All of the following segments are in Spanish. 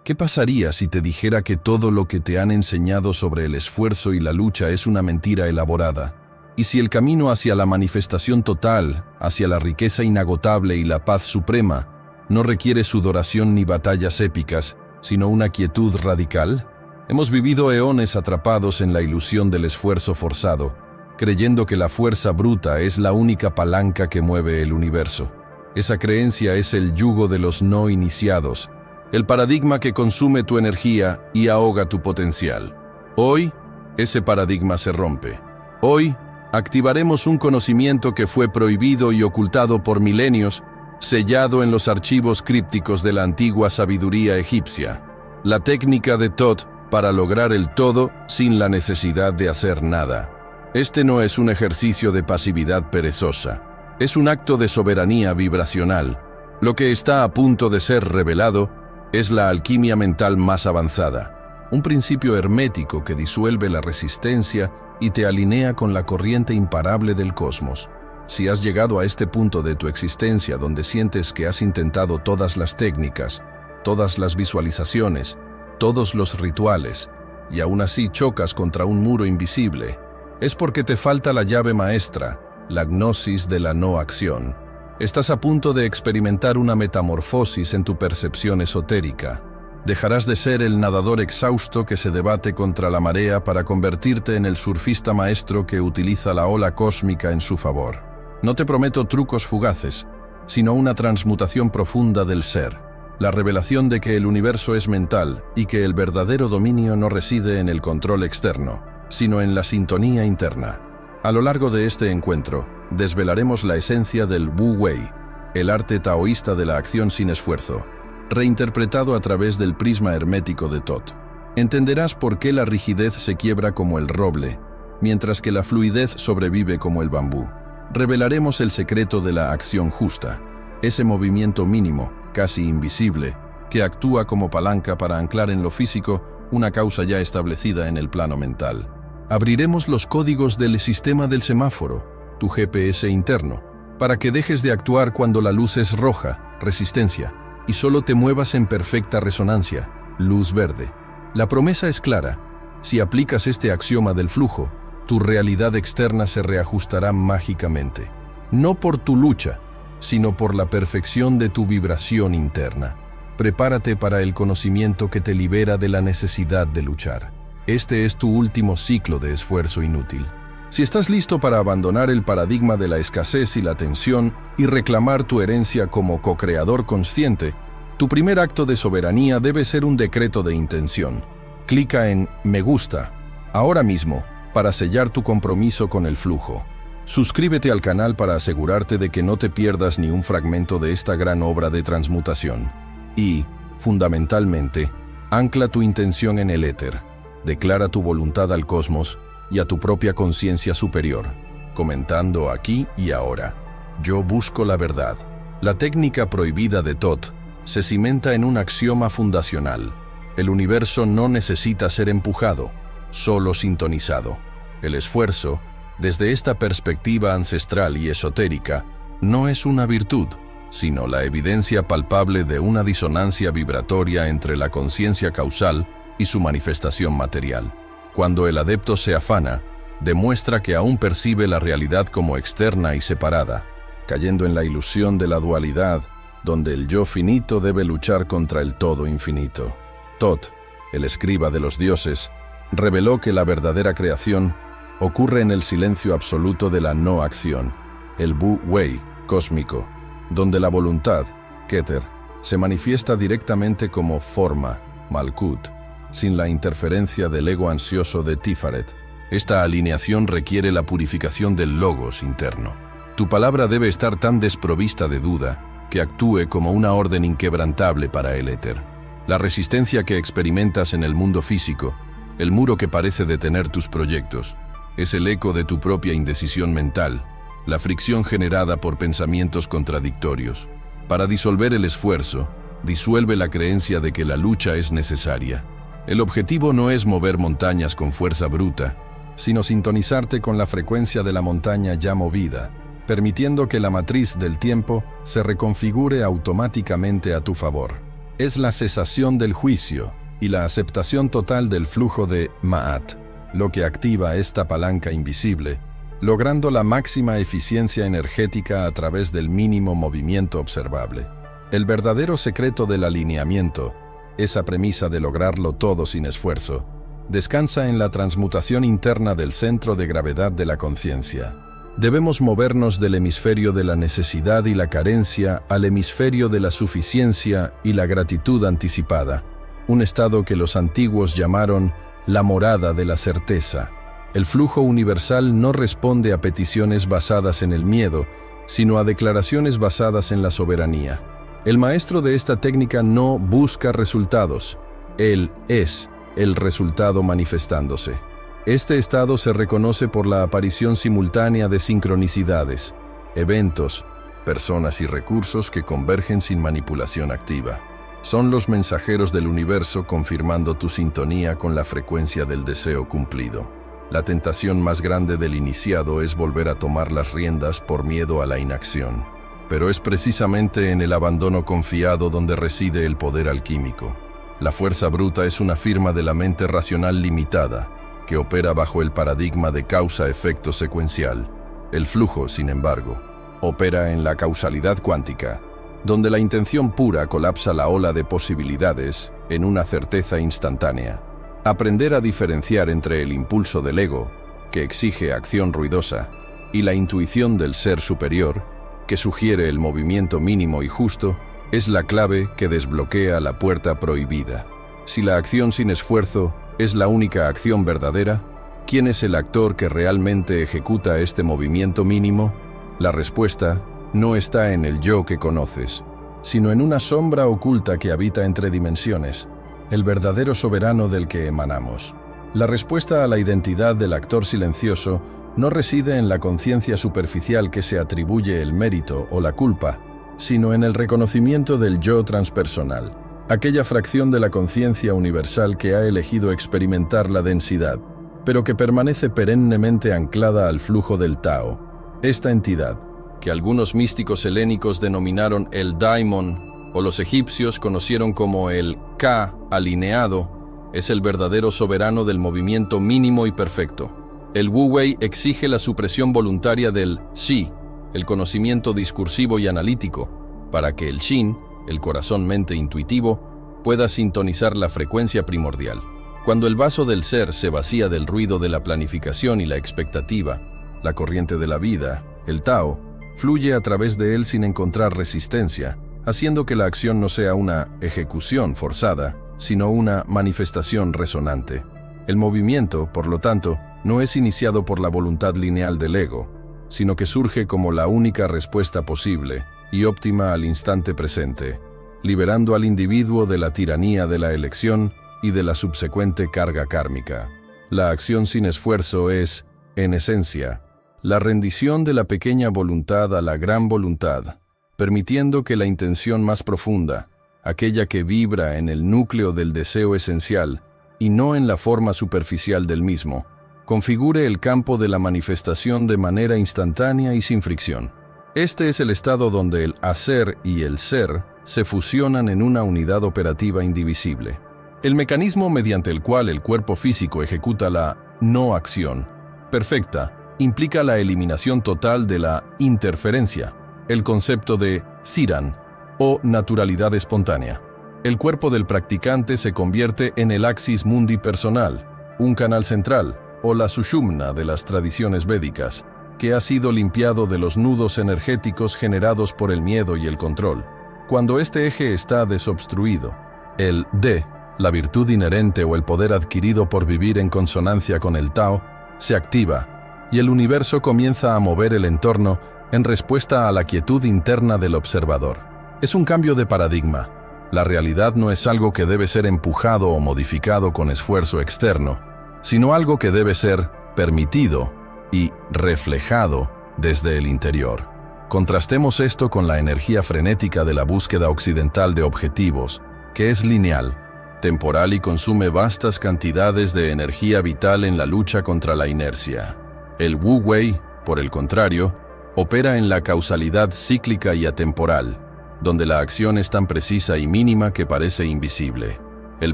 ¿Qué pasaría si te dijera que todo lo que te han enseñado sobre el esfuerzo y la lucha es una mentira elaborada? Y si el camino hacia la manifestación total, hacia la riqueza inagotable y la paz suprema, no requiere sudoración ni batallas épicas, sino una quietud radical? Hemos vivido eones atrapados en la ilusión del esfuerzo forzado, creyendo que la fuerza bruta es la única palanca que mueve el universo. Esa creencia es el yugo de los no iniciados, el paradigma que consume tu energía y ahoga tu potencial. Hoy, ese paradigma se rompe. Hoy, activaremos un conocimiento que fue prohibido y ocultado por milenios, sellado en los archivos crípticos de la antigua sabiduría egipcia. La técnica de Thoth para lograr el todo sin la necesidad de hacer nada. Este no es un ejercicio de pasividad perezosa. Es un acto de soberanía vibracional. Lo que está a punto de ser revelado es la alquimia mental más avanzada. Un principio hermético que disuelve la resistencia y te alinea con la corriente imparable del cosmos. Si has llegado a este punto de tu existencia donde sientes que has intentado todas las técnicas, todas las visualizaciones, todos los rituales, y aún así chocas contra un muro invisible, es porque te falta la llave maestra, la gnosis de la no acción. Estás a punto de experimentar una metamorfosis en tu percepción esotérica. Dejarás de ser el nadador exhausto que se debate contra la marea para convertirte en el surfista maestro que utiliza la ola cósmica en su favor. No te prometo trucos fugaces, sino una transmutación profunda del ser. La revelación de que el universo es mental y que el verdadero dominio no reside en el control externo, sino en la sintonía interna. A lo largo de este encuentro, desvelaremos la esencia del Wu Wei, el arte taoísta de la acción sin esfuerzo, reinterpretado a través del prisma hermético de Thoth. Entenderás por qué la rigidez se quiebra como el roble, mientras que la fluidez sobrevive como el bambú. Revelaremos el secreto de la acción justa, ese movimiento mínimo, casi invisible, que actúa como palanca para anclar en lo físico una causa ya establecida en el plano mental. Abriremos los códigos del sistema del semáforo, tu GPS interno, para que dejes de actuar cuando la luz es roja, resistencia, y solo te muevas en perfecta resonancia, luz verde. La promesa es clara: si aplicas este axioma del flujo, tu realidad externa se reajustará mágicamente. No por tu lucha, sino por la perfección de tu vibración interna. Prepárate para el conocimiento que te libera de la necesidad de luchar. Este es tu último ciclo de esfuerzo inútil. Si estás listo para abandonar el paradigma de la escasez y la tensión y reclamar tu herencia como co-creador consciente, tu primer acto de soberanía debe ser un decreto de intención. Clica en Me gusta ahora mismo para sellar tu compromiso con el flujo. Suscríbete al canal para asegurarte de que no te pierdas ni un fragmento de esta gran obra de transmutación. Y, fundamentalmente, ancla tu intención en el éter. Declara tu voluntad al cosmos y a tu propia conciencia superior, comentando aquí y ahora: yo busco la verdad. La técnica prohibida de Thoth se cimenta en un axioma fundacional. El universo no necesita ser empujado, solo sintonizado. El esfuerzo, desde esta perspectiva ancestral y esotérica, no es una virtud, sino la evidencia palpable de una disonancia vibratoria entre la conciencia causal y su manifestación material. Cuando el adepto se afana, demuestra que aún percibe la realidad como externa y separada, cayendo en la ilusión de la dualidad, donde el yo finito debe luchar contra el todo infinito. Thoth, el escriba de los dioses, reveló que la verdadera creación ocurre en el silencio absoluto de la no acción, el Wu Wei cósmico, donde la voluntad, Keter, se manifiesta directamente como forma, Malkut, sin la interferencia del ego ansioso de Tifaret. Esta alineación requiere la purificación del logos interno. Tu palabra debe estar tan desprovista de duda que actúe como una orden inquebrantable para el éter. La resistencia que experimentas en el mundo físico, el muro que parece detener tus proyectos, es el eco de tu propia indecisión mental, la fricción generada por pensamientos contradictorios. Para disolver el esfuerzo, disuelve la creencia de que la lucha es necesaria. El objetivo no es mover montañas con fuerza bruta, sino sintonizarte con la frecuencia de la montaña ya movida, permitiendo que la matriz del tiempo se reconfigure automáticamente a tu favor. es la cesación del juicio y la aceptación total del flujo de Ma'at, lo que activa esta palanca invisible, logrando la máxima eficiencia energética a través del mínimo movimiento observable. El verdadero secreto del alineamiento, esa premisa de lograrlo todo sin esfuerzo, descansa en la transmutación interna del centro de gravedad de la conciencia. Debemos movernos del hemisferio de la necesidad y la carencia al hemisferio de la suficiencia y la gratitud anticipada, un estado que los antiguos llamaron la morada de la certeza. El flujo universal no responde a peticiones basadas en el miedo, sino a declaraciones basadas en la soberanía. El maestro de esta técnica no busca resultados, él es el resultado manifestándose. Este estado se reconoce por la aparición simultánea de sincronicidades, eventos, personas y recursos que convergen sin manipulación activa. Son los mensajeros del universo confirmando tu sintonía con la frecuencia del deseo cumplido. La tentación más grande del iniciado es volver a tomar las riendas por miedo a la inacción. Pero es precisamente en el abandono confiado donde reside el poder alquímico. La fuerza bruta es una firma de la mente racional limitada, que opera bajo el paradigma de causa-efecto secuencial. El flujo, sin embargo, opera en la causalidad cuántica, donde la intención pura colapsa la ola de posibilidades en una certeza instantánea. Aprender a diferenciar entre el impulso del ego, que exige acción ruidosa, y la intuición del ser superior, que sugiere el movimiento mínimo y justo, es la clave que desbloquea la puerta prohibida. Si la acción sin esfuerzo es la única acción verdadera, ¿quién es el actor que realmente ejecuta este movimiento mínimo? La respuesta no está en el yo que conoces, sino en una sombra oculta que habita entre dimensiones, el verdadero soberano del que emanamos. La respuesta a la identidad del actor silencioso no reside en la conciencia superficial que se atribuye el mérito o la culpa, sino en el reconocimiento del yo transpersonal, aquella fracción de la conciencia universal que ha elegido experimentar la densidad, pero que permanece perennemente anclada al flujo del Tao. Esta entidad, que algunos místicos helénicos denominaron el daimon, o los egipcios conocieron como el Ka alineado, es el verdadero soberano del movimiento mínimo y perfecto. El Wu Wei exige la supresión voluntaria del Shi, el conocimiento discursivo y analítico, para que el Shin, el corazón-mente intuitivo, pueda sintonizar la frecuencia primordial. Cuando el vaso del ser se vacía del ruido de la planificación y la expectativa, la corriente de la vida, el Tao, fluye a través de él sin encontrar resistencia, haciendo que la acción no sea una ejecución forzada, sino una manifestación resonante. El movimiento, por lo tanto, no es iniciado por la voluntad lineal del ego, sino que surge como la única respuesta posible y óptima al instante presente, liberando al individuo de la tiranía de la elección y de la subsecuente carga kármica. La acción sin esfuerzo es, en esencia, la rendición de la pequeña voluntad a la gran voluntad, permitiendo que la intención más profunda, aquella que vibra en el núcleo del deseo esencial y no en la forma superficial del mismo, configure el campo de la manifestación de manera instantánea y sin fricción. Este es el estado donde el hacer y el ser se fusionan en una unidad operativa indivisible. El mecanismo mediante el cual el cuerpo físico ejecuta la no acción perfecta implica la eliminación total de la interferencia, el concepto de Siran o naturalidad espontánea. El cuerpo del practicante se convierte en el axis mundi personal, un canal central, o la sushumna de las tradiciones védicas, que ha sido limpiado de los nudos energéticos generados por el miedo y el control. Cuando este eje está desobstruido, el De, la virtud inherente o el poder adquirido por vivir en consonancia con el Tao, se activa, y el universo comienza a mover el entorno en respuesta a la quietud interna del observador. Es un cambio de paradigma. La realidad no es algo que debe ser empujado o modificado con esfuerzo externo, sino algo que debe ser permitido y reflejado desde el interior. Contrastemos esto con la energía frenética de la búsqueda occidental de objetivos, que es lineal, temporal y consume vastas cantidades de energía vital en la lucha contra la inercia. El Wu Wei, por el contrario, opera en la causalidad cíclica y atemporal, donde la acción es tan precisa y mínima que parece invisible. El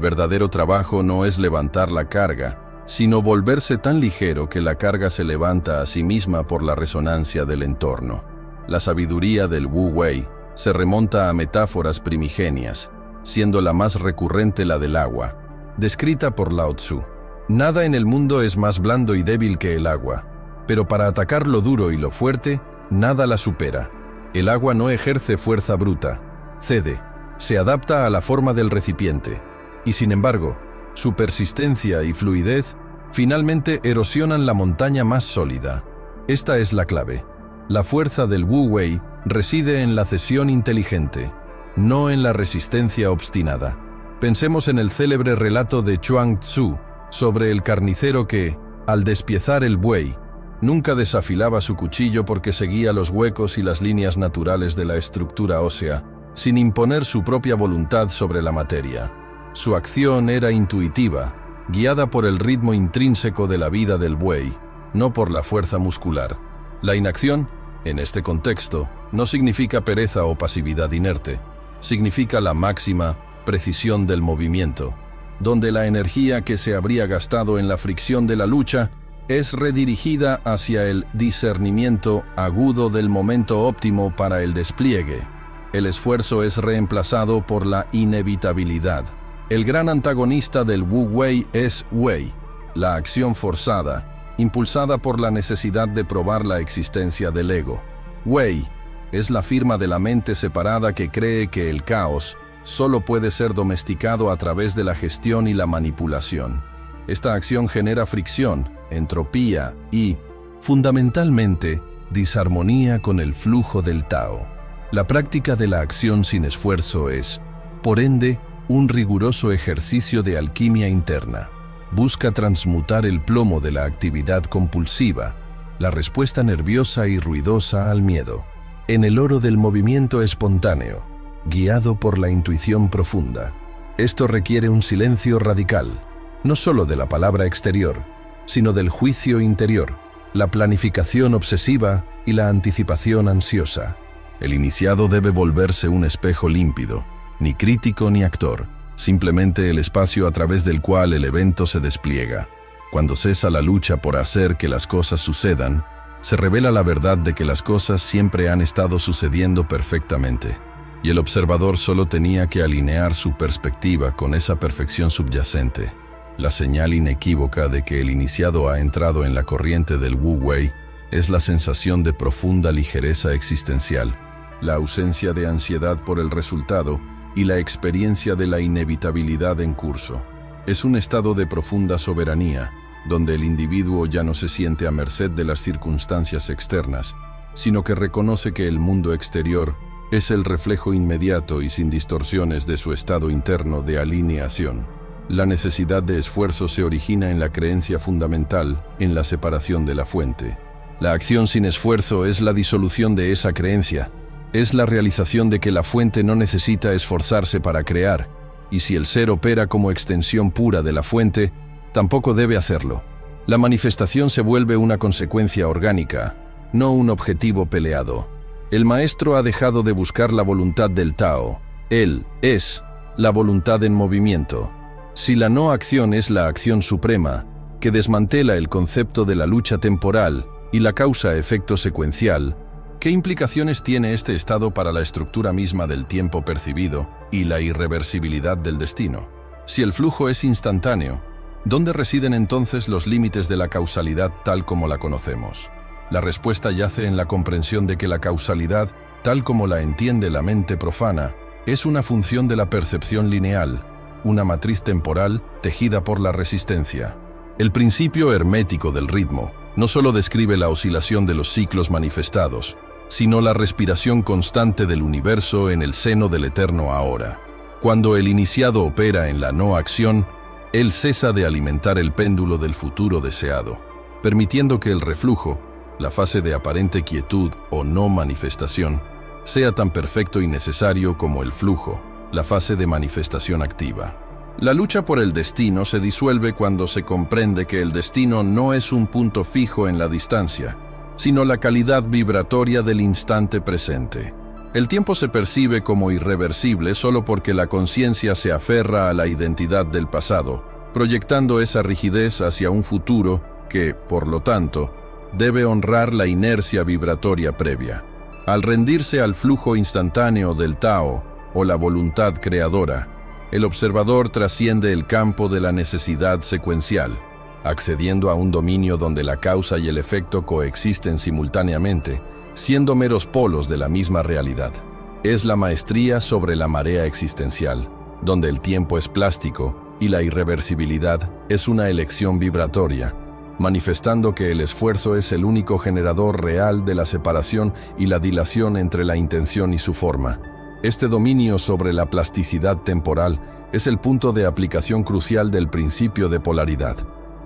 verdadero trabajo no es levantar la carga, sino volverse tan ligero que la carga se levanta a sí misma por la resonancia del entorno. La sabiduría del Wu Wei se remonta a metáforas primigenias, siendo la más recurrente la del agua, descrita por Lao Tzu. Nada en el mundo es más blando y débil que el agua, pero para atacar lo duro y lo fuerte, nada la supera. El agua no ejerce fuerza bruta, cede, se adapta a la forma del recipiente, y sin embargo, su persistencia y fluidez finalmente erosionan la montaña más sólida. Esta es la clave. La fuerza del Wu Wei reside en la cesión inteligente, no en la resistencia obstinada. Pensemos en el célebre relato de Chuang Tzu sobre el carnicero que, al despiezar el buey, nunca desafilaba su cuchillo porque seguía los huecos y las líneas naturales de la estructura ósea, sin imponer su propia voluntad sobre la materia. Su acción era intuitiva, guiada por el ritmo intrínseco de la vida del buey, no por la fuerza muscular. La inacción, en este contexto, no significa pereza o pasividad inerte, significa la máxima precisión del movimiento, donde la energía que se habría gastado en la fricción de la lucha es redirigida hacia el discernimiento agudo del momento óptimo para el despliegue. El esfuerzo es reemplazado por la inevitabilidad. El gran antagonista del Wu Wei es Wei, la acción forzada, impulsada por la necesidad de probar la existencia del ego. Wei es la firma de la mente separada que cree que el caos solo puede ser domesticado a través de la gestión y la manipulación. Esta acción genera fricción, entropía y, fundamentalmente, disarmonía con el flujo del Tao. La práctica de la acción sin esfuerzo es, por ende, un riguroso ejercicio de alquimia interna. Busca transmutar el plomo de la actividad compulsiva, la respuesta nerviosa y ruidosa al miedo, en el oro del movimiento espontáneo, guiado por la intuición profunda. Esto requiere un silencio radical, no solo de la palabra exterior, sino del juicio interior, la planificación obsesiva y la anticipación ansiosa. El iniciado debe volverse un espejo límpido, ni crítico ni actor, simplemente el espacio a través del cual el evento se despliega. Cuando cesa la lucha por hacer que las cosas sucedan, se revela la verdad de que las cosas siempre han estado sucediendo perfectamente, y el observador solo tenía que alinear su perspectiva con esa perfección subyacente. La señal inequívoca de que el iniciado ha entrado en la corriente del Wu Wei es la sensación de profunda ligereza existencial, la ausencia de ansiedad por el resultado y la experiencia de la inevitabilidad en curso. Es un estado de profunda soberanía, donde el individuo ya no se siente a merced de las circunstancias externas, sino que reconoce que el mundo exterior es el reflejo inmediato y sin distorsiones de su estado interno de alineación. La necesidad de esfuerzo se origina en la creencia fundamental en la separación de la fuente. La acción sin esfuerzo es la disolución de esa creencia. Es la realización de que la fuente no necesita esforzarse para crear, y si el ser opera como extensión pura de la fuente, tampoco debe hacerlo. La manifestación se vuelve una consecuencia orgánica, no un objetivo peleado. El maestro ha dejado de buscar la voluntad del Tao. Él es la voluntad en movimiento. Si la no acción es la acción suprema, que desmantela el concepto de la lucha temporal y la causa-efecto secuencial, ¿qué implicaciones tiene este estado para la estructura misma del tiempo percibido y la irreversibilidad del destino? Si el flujo es instantáneo, ¿dónde residen entonces los límites de la causalidad tal como la conocemos? La respuesta yace en la comprensión de que la causalidad, tal como la entiende la mente profana, es una función de la percepción lineal, una matriz temporal tejida por la resistencia. El principio hermético del ritmo no solo describe la oscilación de los ciclos manifestados, sino la respiración constante del universo en el seno del eterno ahora. Cuando el iniciado opera en la no acción, él cesa de alimentar el péndulo del futuro deseado, permitiendo que el reflujo, la fase de aparente quietud o no manifestación, sea tan perfecto y necesario como el flujo, la fase de manifestación activa. La lucha por el destino se disuelve cuando se comprende que el destino no es un punto fijo en la distancia, sino la calidad vibratoria del instante presente. El tiempo se percibe como irreversible solo porque la conciencia se aferra a la identidad del pasado, proyectando esa rigidez hacia un futuro que, por lo tanto, debe honrar la inercia vibratoria previa. Al rendirse al flujo instantáneo del Tao, o la voluntad creadora, el observador trasciende el campo de la necesidad secuencial, accediendo a un dominio donde la causa y el efecto coexisten simultáneamente, siendo meros polos de la misma realidad. Es la maestría sobre la marea existencial, donde el tiempo es plástico y la irreversibilidad es una elección vibratoria, manifestando que el esfuerzo es el único generador real de la separación y la dilación entre la intención y su forma. Este dominio sobre la plasticidad temporal es el punto de aplicación crucial del principio de polaridad.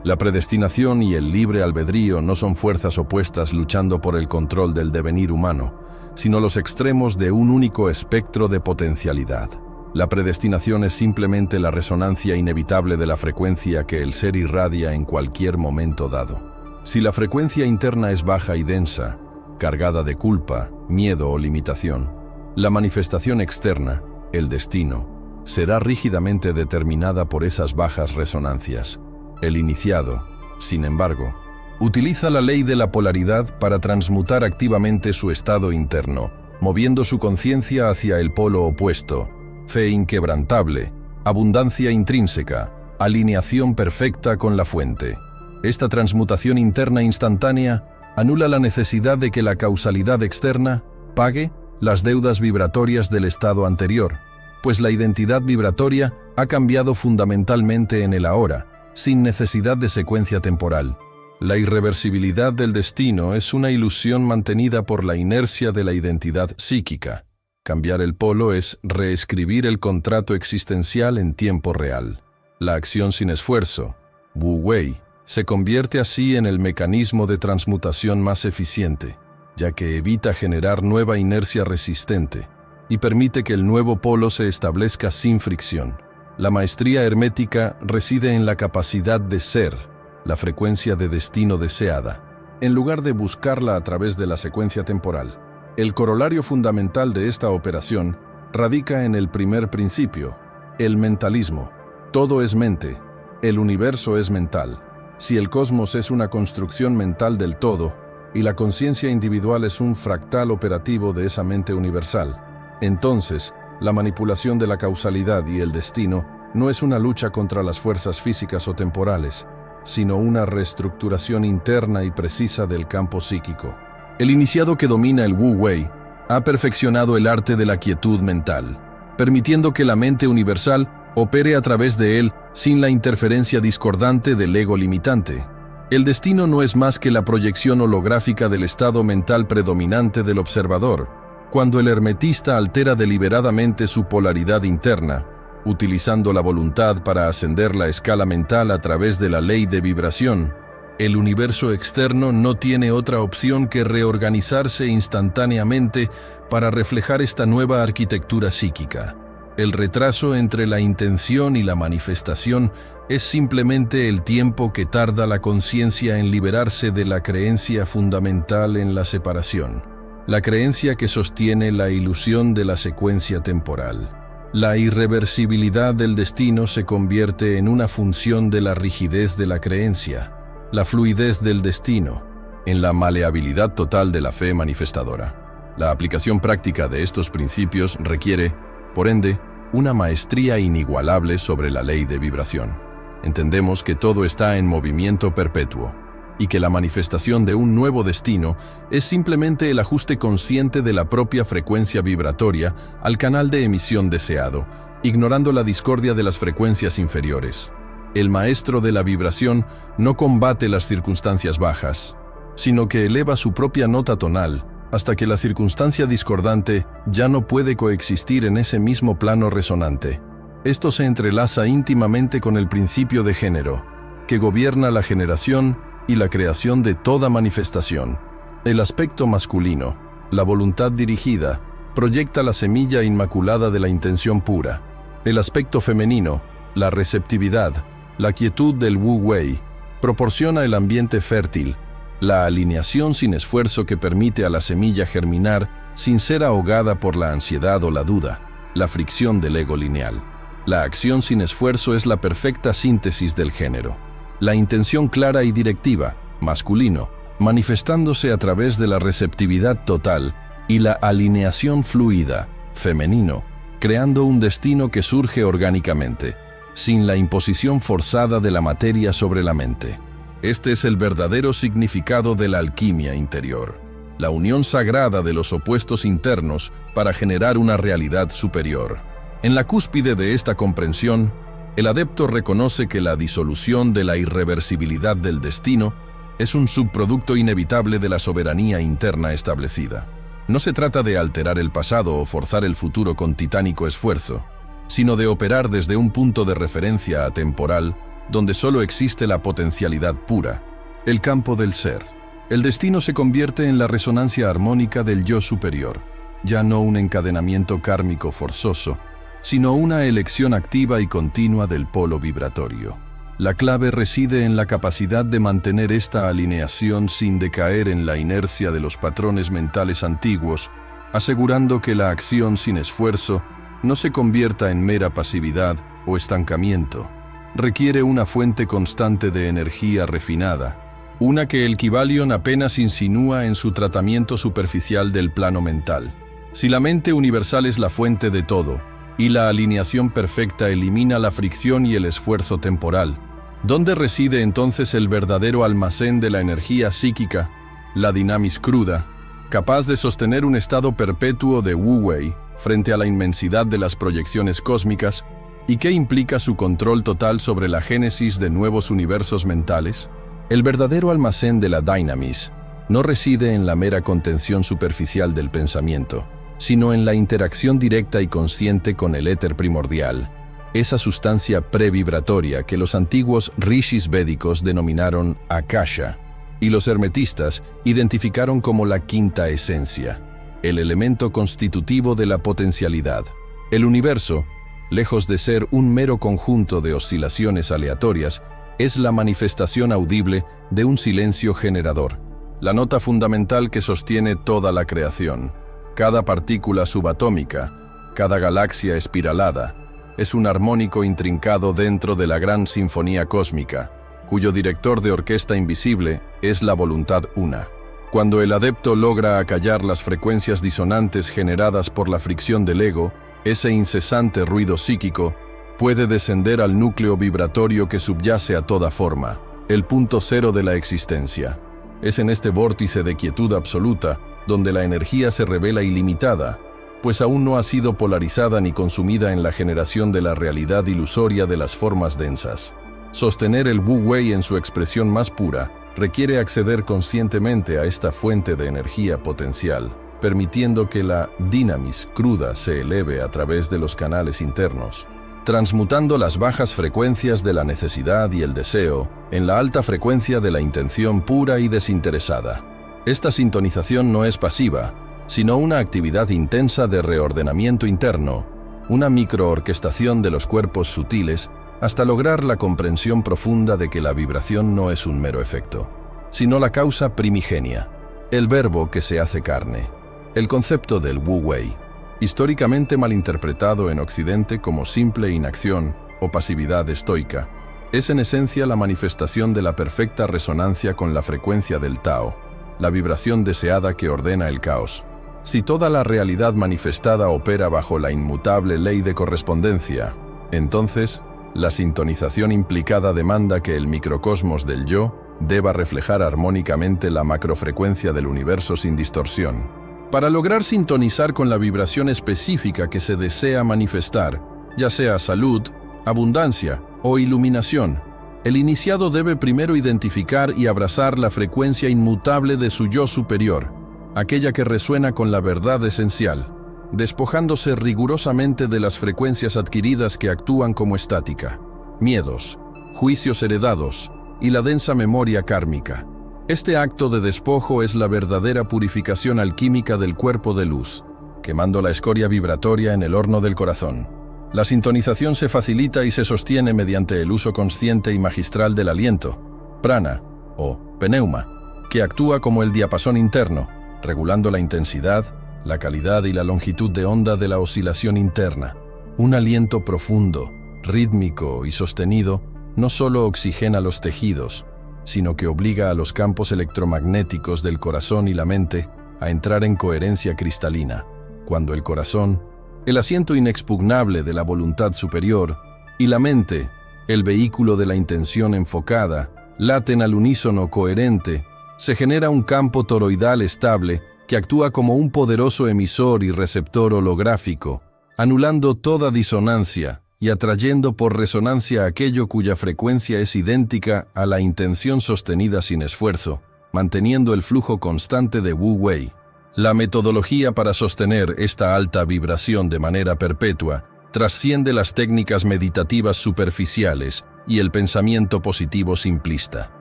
La predestinación y el libre albedrío no son fuerzas opuestas luchando por el control del devenir humano, sino los extremos de un único espectro de potencialidad. La predestinación es simplemente la resonancia inevitable de la frecuencia que el ser irradia en cualquier momento dado. Si la frecuencia interna es baja y densa, cargada de culpa, miedo o limitación, la manifestación externa, el destino, será rígidamente determinada por esas bajas resonancias. El iniciado, sin embargo, utiliza la ley de la polaridad para transmutar activamente su estado interno, moviendo su conciencia hacia el polo opuesto: fe inquebrantable, abundancia intrínseca, alineación perfecta con la fuente. Esta transmutación interna instantánea anula la necesidad de que la causalidad externa pague las deudas vibratorias del estado anterior, pues la identidad vibratoria ha cambiado fundamentalmente en el ahora, sin necesidad de secuencia temporal. La irreversibilidad del destino es una ilusión mantenida por la inercia de la identidad psíquica. Cambiar el polo es reescribir el contrato existencial en tiempo real. La acción sin esfuerzo, Wu Wei, se convierte así en el mecanismo de transmutación más eficiente, ya que evita generar nueva inercia resistente y permite que el nuevo polo se establezca sin fricción. La maestría hermética reside en la capacidad de ser, la frecuencia de destino deseada, en lugar de buscarla a través de la secuencia temporal. El corolario fundamental de esta operación radica en el primer principio, el mentalismo. Todo es mente, el universo es mental. Si el cosmos es una construcción mental del todo, y la conciencia individual es un fractal operativo de esa mente universal, entonces, la manipulación de la causalidad y el destino no es una lucha contra las fuerzas físicas o temporales, sino una reestructuración interna y precisa del campo psíquico. El iniciado que domina el Wu Wei ha perfeccionado el arte de la quietud mental, permitiendo que la mente universal opere a través de él sin la interferencia discordante del ego limitante. El destino no es más que la proyección holográfica del estado mental predominante del observador. Cuando el hermetista altera deliberadamente su polaridad interna, utilizando la voluntad para ascender la escala mental a través de la ley de vibración, el universo externo no tiene otra opción que reorganizarse instantáneamente para reflejar esta nueva arquitectura psíquica. El retraso entre la intención y la manifestación es simplemente el tiempo que tarda la conciencia en liberarse de la creencia fundamental en la separación, la creencia que sostiene la ilusión de la secuencia temporal. La irreversibilidad del destino se convierte en una función de la rigidez de la creencia, la fluidez del destino, en la maleabilidad total de la fe manifestadora. La aplicación práctica de estos principios requiere, por ende, una maestría inigualable sobre la ley de vibración. Entendemos que todo está en movimiento perpetuo y que la manifestación de un nuevo destino es simplemente el ajuste consciente de la propia frecuencia vibratoria al canal de emisión deseado, ignorando la discordia de las frecuencias inferiores. El maestro de la vibración no combate las circunstancias bajas, sino que eleva su propia nota tonal hasta que la circunstancia discordante ya no puede coexistir en ese mismo plano resonante. Esto se entrelaza íntimamente con el principio de género, que gobierna la generación y la creación de toda manifestación. El aspecto masculino, la voluntad dirigida, proyecta la semilla inmaculada de la intención pura. El aspecto femenino, la receptividad, la quietud del Wu Wei, proporciona el ambiente fértil, la alineación sin esfuerzo que permite a la semilla germinar sin ser ahogada por la ansiedad o la duda, la fricción del ego lineal. La acción sin esfuerzo es la perfecta síntesis del género. La intención clara y directiva, masculino, manifestándose a través de la receptividad total y la alineación fluida, femenino, creando un destino que surge orgánicamente, sin la imposición forzada de la materia sobre la mente. Este es el verdadero significado de la alquimia interior, la unión sagrada de los opuestos internos para generar una realidad superior. En la cúspide de esta comprensión, el adepto reconoce que la disolución de la irreversibilidad del destino es un subproducto inevitable de la soberanía interna establecida. No se trata de alterar el pasado o forzar el futuro con titánico esfuerzo, sino de operar desde un punto de referencia atemporal donde solo existe la potencialidad pura, el campo del ser. El destino se convierte en la resonancia armónica del yo superior, ya no un encadenamiento kármico forzoso, sino una elección activa y continua del polo vibratorio. La clave reside en la capacidad de mantener esta alineación sin decaer en la inercia de los patrones mentales antiguos, asegurando que la acción sin esfuerzo no se convierta en mera pasividad o estancamiento. Requiere una fuente constante de energía refinada, una que el Kybalion apenas insinúa en su tratamiento superficial del plano mental. Si la mente universal es la fuente de todo, y la alineación perfecta elimina la fricción y el esfuerzo temporal, ¿dónde reside entonces el verdadero almacén de la energía psíquica, la dinamis cruda, capaz de sostener un estado perpetuo de Wu-Wei frente a la inmensidad de las proyecciones cósmicas, y qué implica su control total sobre la génesis de nuevos universos mentales? El verdadero almacén de la dynamis no reside en la mera contención superficial del pensamiento, sino en la interacción directa y consciente con el éter primordial, esa sustancia previbratoria que los antiguos rishis védicos denominaron akasha, y los hermetistas identificaron como la quinta esencia, el elemento constitutivo de la potencialidad. El universo, lejos de ser un mero conjunto de oscilaciones aleatorias, es la manifestación audible de un silencio generador, la nota fundamental que sostiene toda la creación. Cada partícula subatómica, cada galaxia espiralada, es un armónico intrincado dentro de la gran sinfonía cósmica, cuyo director de orquesta invisible es la voluntad una. Cuando el adepto logra acallar las frecuencias disonantes generadas por la fricción del ego, ese incesante ruido psíquico puede descender al núcleo vibratorio que subyace a toda forma, el punto cero de la existencia. Es en este vórtice de quietud absoluta donde la energía se revela ilimitada, pues aún no ha sido polarizada ni consumida en la generación de la realidad ilusoria de las formas densas. Sostener el Wu-Wei en su expresión más pura requiere acceder conscientemente a esta fuente de energía potencial, permitiendo que la dinamis cruda se eleve a través de los canales internos, transmutando las bajas frecuencias de la necesidad y el deseo en la alta frecuencia de la intención pura y desinteresada. Esta sintonización no es pasiva, sino una actividad intensa de reordenamiento interno, una microorquestación de los cuerpos sutiles hasta lograr la comprensión profunda de que la vibración no es un mero efecto, sino la causa primigenia, el verbo que se hace carne. El concepto del Wu-Wei, históricamente malinterpretado en Occidente como simple inacción o pasividad estoica, es en esencia la manifestación de la perfecta resonancia con la frecuencia del Tao, la vibración deseada que ordena el caos. Si toda la realidad manifestada opera bajo la inmutable ley de correspondencia, entonces, la sintonización implicada demanda que el microcosmos del yo deba reflejar armónicamente la macrofrecuencia del universo sin distorsión. Para lograr sintonizar con la vibración específica que se desea manifestar, ya sea salud, abundancia o iluminación, el iniciado debe primero identificar y abrazar la frecuencia inmutable de su yo superior, aquella que resuena con la verdad esencial, despojándose rigurosamente de las frecuencias adquiridas que actúan como estática, miedos, juicios heredados y la densa memoria kármica. Este acto de despojo es la verdadera purificación alquímica del cuerpo de luz, quemando la escoria vibratoria en el horno del corazón. La sintonización se facilita y se sostiene mediante el uso consciente y magistral del aliento, prana o pneuma, que actúa como el diapasón interno, regulando la intensidad, la calidad y la longitud de onda de la oscilación interna. Un aliento profundo, rítmico y sostenido no solo oxigena los tejidos, sino que obliga a los campos electromagnéticos del corazón y la mente a entrar en coherencia cristalina, cuando el corazón, el asiento inexpugnable de la voluntad superior, y la mente, el vehículo de la intención enfocada, laten al unísono coherente, se genera un campo toroidal estable que actúa como un poderoso emisor y receptor holográfico, anulando toda disonancia y atrayendo por resonancia aquello cuya frecuencia es idéntica a la intención sostenida sin esfuerzo, manteniendo el flujo constante de Wu Wei. La metodología para sostener esta alta vibración de manera perpetua trasciende las técnicas meditativas superficiales y el pensamiento positivo simplista.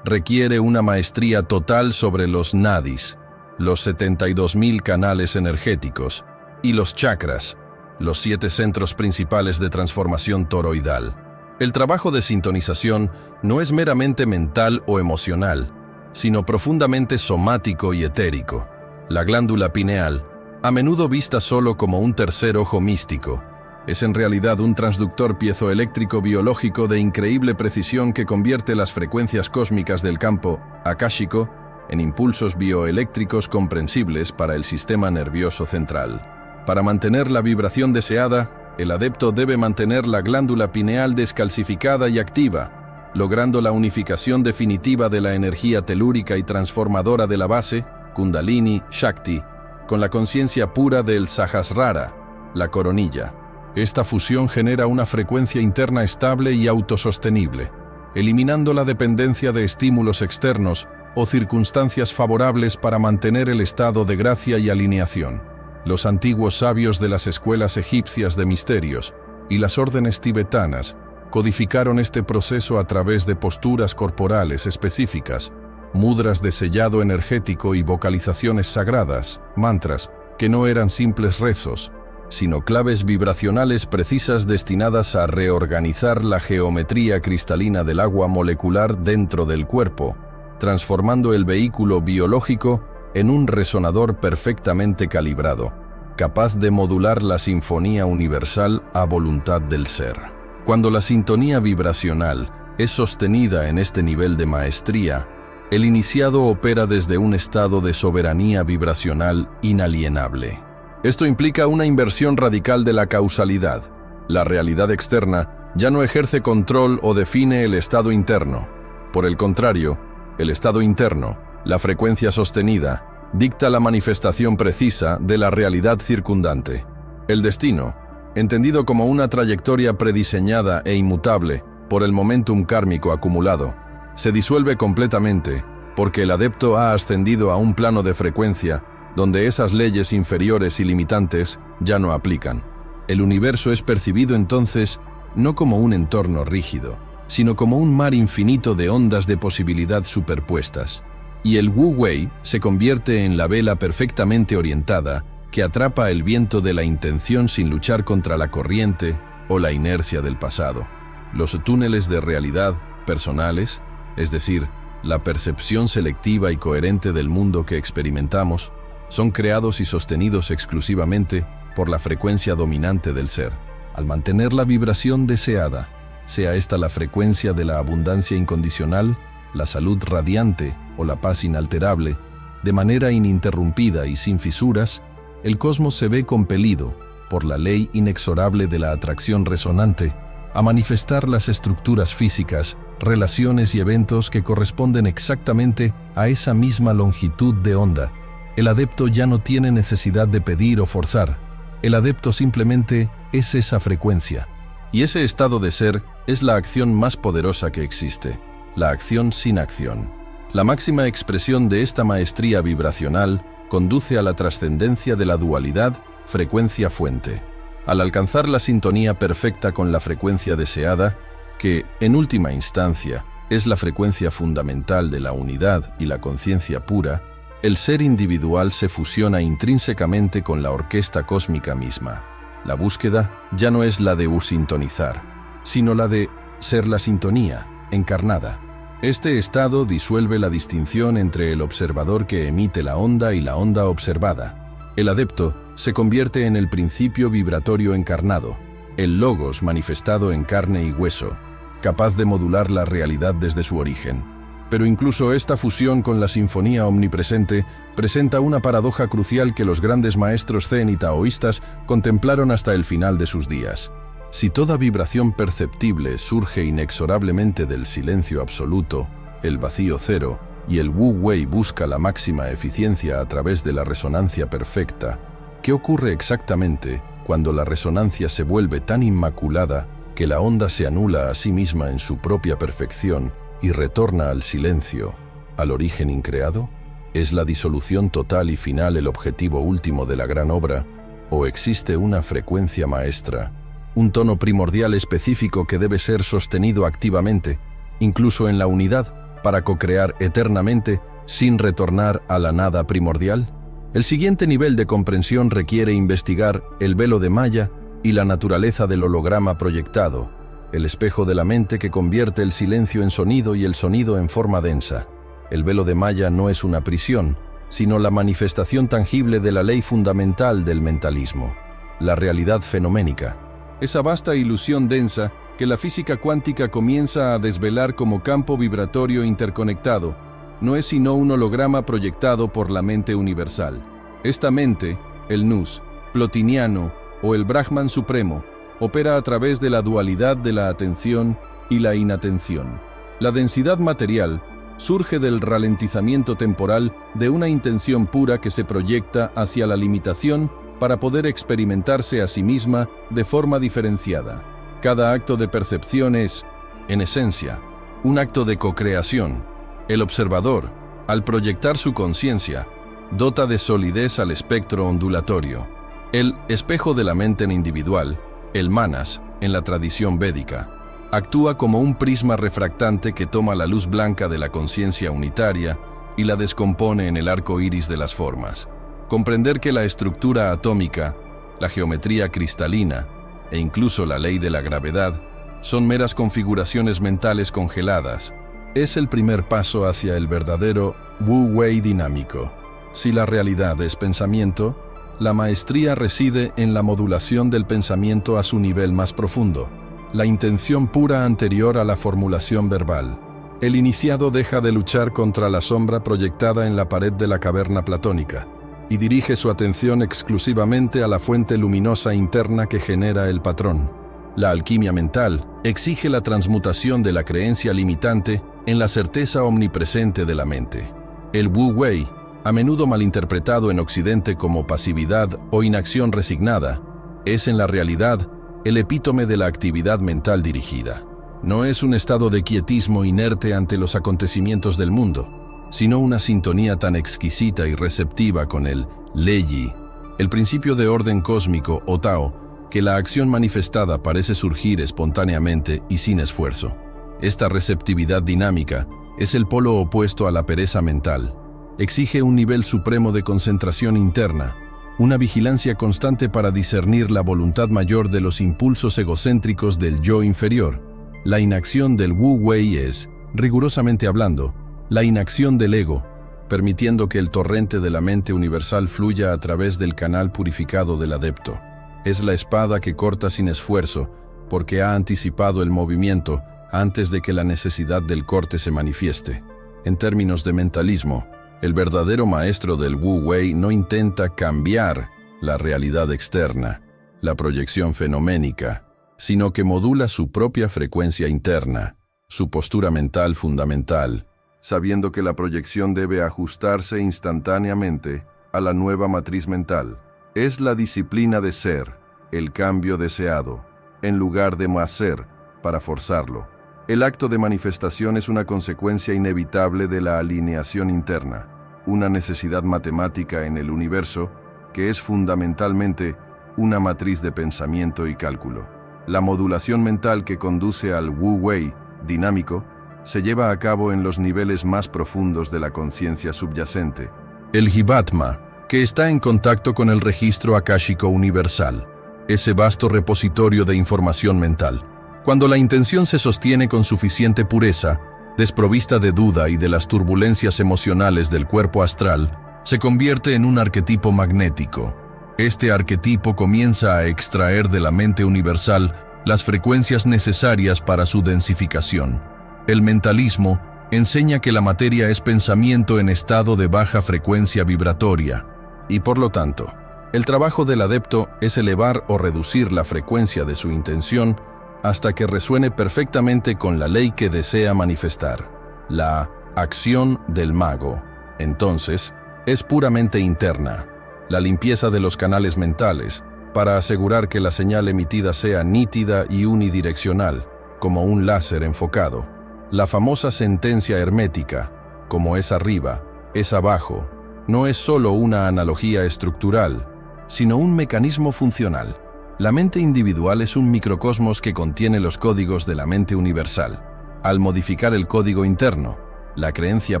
Requiere una maestría total sobre los nadis, los 72.000 canales energéticos, y los chakras, los 7 centros principales de transformación toroidal. El trabajo de sintonización no es meramente mental o emocional, sino profundamente somático y etérico. La glándula pineal, a menudo vista solo como un tercer ojo místico, es en realidad un transductor piezoeléctrico biológico de increíble precisión que convierte las frecuencias cósmicas del campo akáshico en impulsos bioeléctricos comprensibles para el sistema nervioso central. Para mantener la vibración deseada, el adepto debe mantener la glándula pineal descalcificada y activa, logrando la unificación definitiva de la energía telúrica y transformadora de la base, Kundalini, Shakti, con la conciencia pura del Sahasrara, la coronilla. Esta fusión genera una frecuencia interna estable y autosostenible, eliminando la dependencia de estímulos externos o circunstancias favorables para mantener el estado de gracia y alineación. Los antiguos sabios de las escuelas egipcias de misterios y las órdenes tibetanas codificaron este proceso a través de posturas corporales específicas, mudras de sellado energético y vocalizaciones sagradas, mantras, que no eran simples rezos, sino claves vibracionales precisas destinadas a reorganizar la geometría cristalina del agua molecular dentro del cuerpo, transformando el vehículo biológico en un resonador perfectamente calibrado, capaz de modular la sinfonía universal a voluntad del ser. Cuando la sintonía vibracional es sostenida en este nivel de maestría, el iniciado opera desde un estado de soberanía vibracional inalienable. Esto implica una inversión radical de la causalidad. La realidad externa ya no ejerce control o define el estado interno. Por el contrario, el estado interno, la frecuencia sostenida, dicta la manifestación precisa de la realidad circundante. El destino, entendido como una trayectoria prediseñada e inmutable por el momentum kármico acumulado, se disuelve completamente porque el adepto ha ascendido a un plano de frecuencia donde esas leyes inferiores y limitantes ya no aplican. El universo es percibido entonces no como un entorno rígido, sino como un mar infinito de ondas de posibilidad superpuestas. Y el Wu Wei se convierte en la vela perfectamente orientada que atrapa el viento de la intención sin luchar contra la corriente o la inercia del pasado. Los túneles de realidad personales, es decir, la percepción selectiva y coherente del mundo que experimentamos, son creados y sostenidos exclusivamente por la frecuencia dominante del ser. Al mantener la vibración deseada, sea esta la frecuencia de la abundancia incondicional, la salud radiante o la paz inalterable, de manera ininterrumpida y sin fisuras, el cosmos se ve compelido, por la ley inexorable de la atracción resonante, a manifestar las estructuras físicas, relaciones y eventos que corresponden exactamente a esa misma longitud de onda. El adepto ya no tiene necesidad de pedir o forzar. El adepto simplemente es esa frecuencia. Y ese estado de ser es la acción más poderosa que existe, la acción sin acción. La máxima expresión de esta maestría vibracional conduce a la trascendencia de la dualidad frecuencia-fuente. Al alcanzar la sintonía perfecta con la frecuencia deseada, que, en última instancia, es la frecuencia fundamental de la unidad y la conciencia pura, el ser individual se fusiona intrínsecamente con la orquesta cósmica misma. La búsqueda ya no es la de sintonizar, sino la de ser la sintonía, encarnada. Este estado disuelve la distinción entre el observador que emite la onda y la onda observada. El adepto se convierte en el principio vibratorio encarnado, el logos manifestado en carne y hueso, capaz de modular la realidad desde su origen. Pero incluso esta fusión con la sinfonía omnipresente presenta una paradoja crucial que los grandes maestros zen y taoístas contemplaron hasta el final de sus días. Si toda vibración perceptible surge inexorablemente del silencio absoluto, el vacío cero, y el Wu Wei busca la máxima eficiencia a través de la resonancia perfecta, ¿qué ocurre exactamente cuando la resonancia se vuelve tan inmaculada que la onda se anula a sí misma en su propia perfección y retorna al silencio, al origen increado? ¿Es la disolución total y final el objetivo último de la gran obra? ¿O existe una frecuencia maestra, un tono primordial específico que debe ser sostenido activamente, incluso en la unidad, para co-crear eternamente sin retornar a la nada primordial? El siguiente nivel de comprensión requiere investigar el velo de Maya y la naturaleza del holograma proyectado, el espejo de la mente que convierte el silencio en sonido y el sonido en forma densa. El velo de Maya no es una prisión, sino la manifestación tangible de la ley fundamental del mentalismo, la realidad fenoménica. Esa vasta ilusión densa que la física cuántica comienza a desvelar como campo vibratorio interconectado, no es sino un holograma proyectado por la mente universal. Esta mente, el Nus, plotiniano o el Brahman supremo, opera a través de la dualidad de la atención y la inatención. La densidad material surge del ralentizamiento temporal de una intención pura que se proyecta hacia la limitación para poder experimentarse a sí misma de forma diferenciada. Cada acto de percepción es, en esencia, un acto de co-creación. El observador, al proyectar su conciencia, dota de solidez al espectro ondulatorio. El espejo de la mente individual, el manas, en la tradición védica, actúa como un prisma refractante que toma la luz blanca de la conciencia unitaria y la descompone en el arco iris de las formas. Comprender que la estructura atómica, la geometría cristalina e incluso la ley de la gravedad son meras configuraciones mentales congeladas es el primer paso hacia el verdadero Wu Wei dinámico. Si la realidad es pensamiento, la maestría reside en la modulación del pensamiento a su nivel más profundo, la intención pura anterior a la formulación verbal. El iniciado deja de luchar contra la sombra proyectada en la pared de la caverna platónica y dirige su atención exclusivamente a la fuente luminosa interna que genera el patrón. La alquimia mental exige la transmutación de la creencia limitante en la certeza omnipresente de la mente. El Wu Wei, a menudo malinterpretado en Occidente como pasividad o inacción resignada, es en la realidad el epítome de la actividad mental dirigida. No es un estado de quietismo inerte ante los acontecimientos del mundo, sino una sintonía tan exquisita y receptiva con el Lei, el principio de orden cósmico o Tao, que la acción manifestada parece surgir espontáneamente y sin esfuerzo. Esta receptividad dinámica es el polo opuesto a la pereza mental. Exige un nivel supremo de concentración interna, una vigilancia constante para discernir la voluntad mayor de los impulsos egocéntricos del yo inferior. La inacción del Wu Wei es, rigurosamente hablando, la inacción del ego, permitiendo que el torrente de la mente universal fluya a través del canal purificado del adepto. Es la espada que corta sin esfuerzo, porque ha anticipado el movimiento antes de que la necesidad del corte se manifieste. En términos de mentalismo, el verdadero maestro del Wu Wei no intenta cambiar la realidad externa, la proyección fenoménica, sino que modula su propia frecuencia interna, su postura mental fundamental, sabiendo que la proyección debe ajustarse instantáneamente a la nueva matriz mental. Es la disciplina de ser, el cambio deseado, en lugar de hacer para forzarlo. El acto de manifestación es una consecuencia inevitable de la alineación interna, una necesidad matemática en el universo que es fundamentalmente una matriz de pensamiento y cálculo. La modulación mental que conduce al Wu Wei dinámico se lleva a cabo en los niveles más profundos de la conciencia subyacente. El Jivatma, que está en contacto con el registro akáshico universal, ese vasto repositorio de información mental. Cuando la intención se sostiene con suficiente pureza, desprovista de duda y de las turbulencias emocionales del cuerpo astral, se convierte en un arquetipo magnético. Este arquetipo comienza a extraer de la mente universal las frecuencias necesarias para su densificación. El mentalismo enseña que la materia es pensamiento en estado de baja frecuencia vibratoria, y por lo tanto, el trabajo del adepto es elevar o reducir la frecuencia de su intención hasta que resuene perfectamente con la ley que desea manifestar, la acción del mago. Entonces, es puramente interna, la limpieza de los canales mentales, para asegurar que la señal emitida sea nítida y unidireccional, como un láser enfocado. La famosa sentencia hermética, como es arriba, es abajo, no es solo una analogía estructural, sino un mecanismo funcional. La mente individual es un microcosmos que contiene los códigos de la mente universal. Al modificar el código interno, la creencia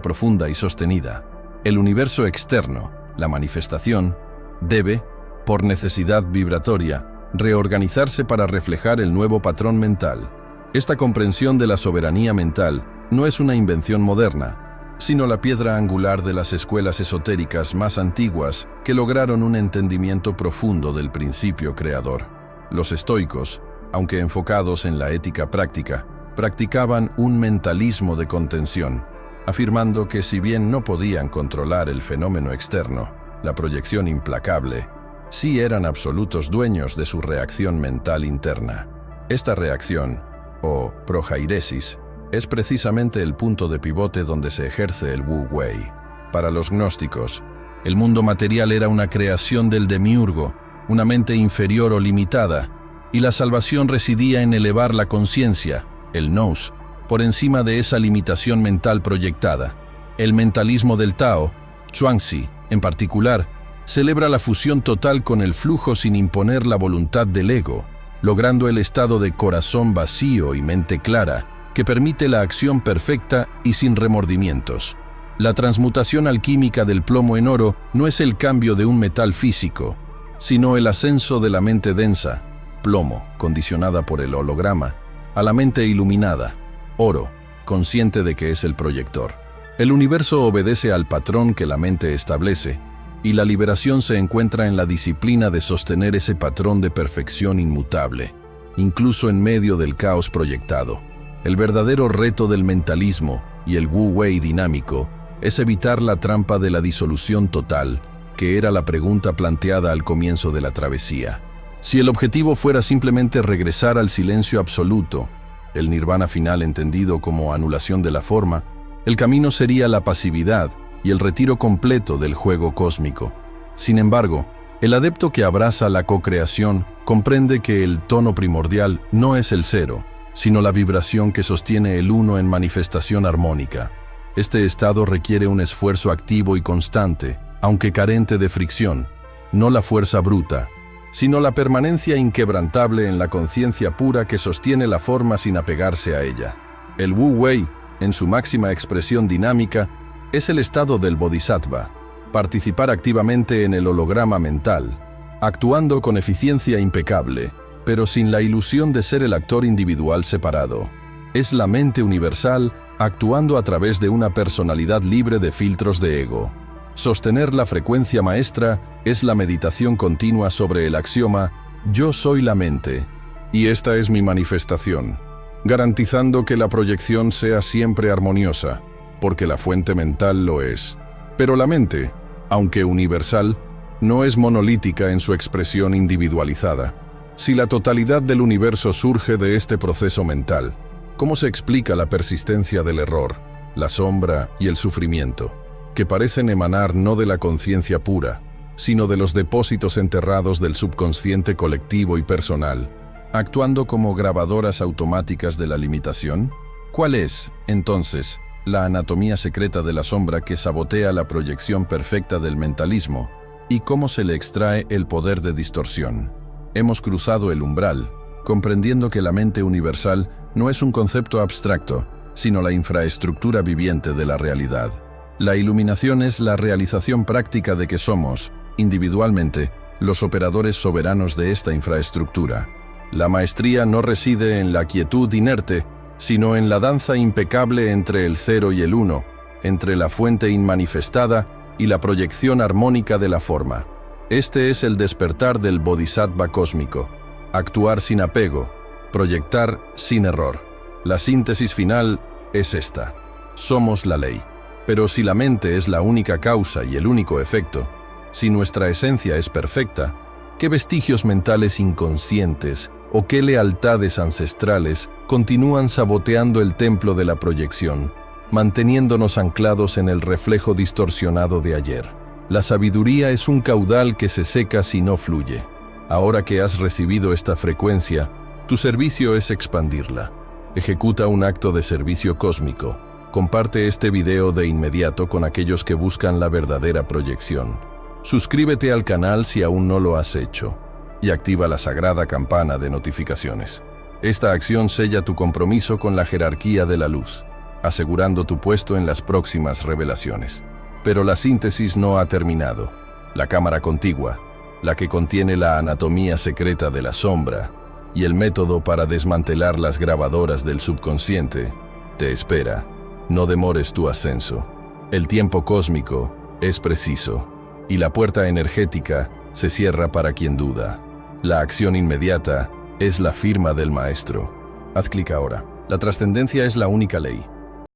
profunda y sostenida, el universo externo, la manifestación, debe, por necesidad vibratoria, reorganizarse para reflejar el nuevo patrón mental. Esta comprensión de la soberanía mental no es una invención moderna, sino la piedra angular de las escuelas esotéricas más antiguas que lograron un entendimiento profundo del principio creador. Los estoicos, aunque enfocados en la ética práctica, practicaban un mentalismo de contención, afirmando que si bien no podían controlar el fenómeno externo, la proyección implacable, sí eran absolutos dueños de su reacción mental interna. Esta reacción, o projairesis, es precisamente el punto de pivote donde se ejerce el Wu Wei. Para los gnósticos, el mundo material era una creación del demiurgo, una mente inferior o limitada, y la salvación residía en elevar la conciencia, el nous, por encima de esa limitación mental proyectada. El mentalismo del Tao, Chuangzi, en particular, celebra la fusión total con el flujo sin imponer la voluntad del ego, logrando el estado de corazón vacío y mente clara, que permite la acción perfecta y sin remordimientos. La transmutación alquímica del plomo en oro no es el cambio de un metal físico, sino el ascenso de la mente densa, plomo, condicionada por el holograma, a la mente iluminada, oro, consciente de que es el proyector. El universo obedece al patrón que la mente establece, y la liberación se encuentra en la disciplina de sostener ese patrón de perfección inmutable, incluso en medio del caos proyectado. El verdadero reto del mentalismo y el Wu Wei dinámico es evitar la trampa de la disolución total, que era la pregunta planteada al comienzo de la travesía. Si el objetivo fuera simplemente regresar al silencio absoluto, el nirvana final entendido como anulación de la forma, el camino sería la pasividad y el retiro completo del juego cósmico. Sin embargo, el adepto que abraza la co-creación comprende que el tono primordial no es el cero, sino la vibración que sostiene el uno en manifestación armónica. Este estado requiere un esfuerzo activo y constante, aunque carente de fricción, no la fuerza bruta, sino la permanencia inquebrantable en la conciencia pura que sostiene la forma sin apegarse a ella. El Wu Wei, en su máxima expresión dinámica, es el estado del bodhisattva, participar activamente en el holograma mental, actuando con eficiencia impecable, pero sin la ilusión de ser el actor individual separado. Es la mente universal actuando a través de una personalidad libre de filtros de ego. Sostener la frecuencia maestra es la meditación continua sobre el axioma «Yo soy la mente, y esta es mi manifestación», garantizando que la proyección sea siempre armoniosa, porque la fuente mental lo es. Pero la mente, aunque universal, no es monolítica en su expresión individualizada. Si la totalidad del universo surge de este proceso mental, ¿cómo se explica la persistencia del error, la sombra y el sufrimiento, que parecen emanar no de la conciencia pura, sino de los depósitos enterrados del subconsciente colectivo y personal, actuando como grabadoras automáticas de la limitación? ¿Cuál es, entonces, la anatomía secreta de la sombra que sabotea la proyección perfecta del mentalismo, y cómo se le extrae el poder de distorsión? Hemos cruzado el umbral, comprendiendo que la mente universal no es un concepto abstracto, sino la infraestructura viviente de la realidad. La iluminación es la realización práctica de que somos, individualmente, los operadores soberanos de esta infraestructura. La maestría no reside en la quietud inerte, sino en la danza impecable entre el cero y el uno, entre la fuente inmanifestada y la proyección armónica de la forma. Este es el despertar del Bodhisattva cósmico. Actuar sin apego, proyectar sin error. La síntesis final es esta. Somos la ley. Pero si la mente es la única causa y el único efecto, si nuestra esencia es perfecta, ¿qué vestigios mentales inconscientes o qué lealtades ancestrales continúan saboteando el templo de la proyección, manteniéndonos anclados en el reflejo distorsionado de ayer? La sabiduría es un caudal que se seca si no fluye. Ahora que has recibido esta frecuencia, tu servicio es expandirla. Ejecuta un acto de servicio cósmico. Comparte este video de inmediato con aquellos que buscan la verdadera proyección. Suscríbete al canal si aún no lo has hecho y activa la sagrada campana de notificaciones. Esta acción sella tu compromiso con la jerarquía de la luz, asegurando tu puesto en las próximas revelaciones. Pero la síntesis no ha terminado. La cámara contigua, la que contiene la anatomía secreta de la sombra y el método para desmantelar las grabadoras del subconsciente, te espera. No demores tu ascenso. El tiempo cósmico es preciso y la puerta energética se cierra para quien duda. La acción inmediata es la firma del maestro. Haz clic ahora. La trascendencia es la única ley.